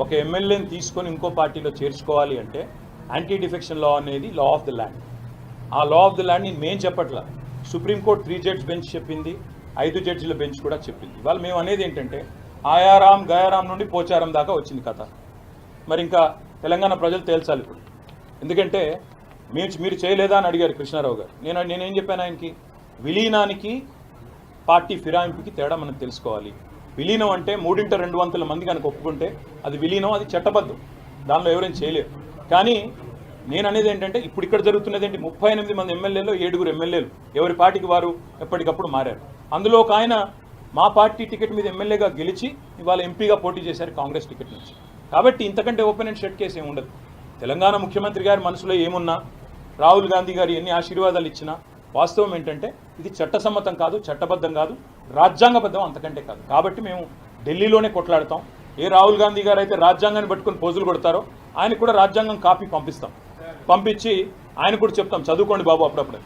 ఒక ఎమ్మెల్యేని తీసుకొని ఇంకో పార్టీలో చేర్చుకోవాలి అంటే యాంటీ డిఫెక్షన్ లా అనేది లా ఆఫ్ ది ల్యాండ్. ఆ లా ఆఫ్ ది ల్యాండ్ని మేము చెప్పట్లా, సుప్రీంకోర్టు 3 జడ్జ్ బెంచ్ చెప్పింది, 5 జడ్జిల బెంచ్ కూడా చెప్పింది. వాళ్ళు మేము అనేది ఏంటంటే ఆయారాం గయారాం నుండి పోచారం దాకా వచ్చింది కథ. మరి ఇంకా తెలంగాణ ప్రజలు తేల్చాలి ఇప్పుడు. ఎందుకంటే మీరు చేయలేదా అని అడిగారు కృష్ణారావు గారు. నేనేం చెప్పాను ఆయనకి, విలీనానికి పార్టీ ఫిరాయింపుకి తేడా మనం తెలుసుకోవాలి. విలీనం అంటే 3/2 మంది కనుక ఒప్పుకుంటే అది విలీనం, అది చట్టబద్ధం, దానిలో ఎవరైనా చేయలేరు. కానీ నేను అనేది ఏంటంటే ఇప్పుడు ఇక్కడ జరుగుతున్నది ఏంటి, 38 మంది ఎమ్మెల్యేలు, 7 ఎమ్మెల్యేలు ఎవరి పార్టీకి వారు ఎప్పటికప్పుడు మారారు. అందులో ఒక ఆయన మా పార్టీ టికెట్ మీద ఎమ్మెల్యేగా గెలిచి ఇవాళ ఎంపీగా పోటీ చేశారు కాంగ్రెస్ టికెట్ నుంచి. కాబట్టి ఇంతకంటే ఓపెన్ అండ్ షట్ కేసు ఏమి ఉండదు. తెలంగాణ ముఖ్యమంత్రి గారి మనసులో ఏమున్నా, రాహుల్ గాంధీ గారు ఎన్ని ఆశీర్వాదాలు ఇచ్చినా వాస్తవం ఏంటంటే ఇది చట్టసమ్మతం కాదు, చట్టబద్ధం కాదు, రాజ్యాంగబద్ధం అంతకంటే కాదు. కాబట్టి మేము ఢిల్లీలోనే కొట్లాడతాం. ఏ రాహుల్ గాంధీ గారు అయితే రాజ్యాంగాన్ని పట్టుకొని పోజులు కొడతారో ఆయనకు కూడా రాజ్యాంగం కాపీ పంపిస్తాం. పంపించి ఆయన కూడా చెప్తాం, చదువుకోండి బాబు అప్పుడప్పుడు.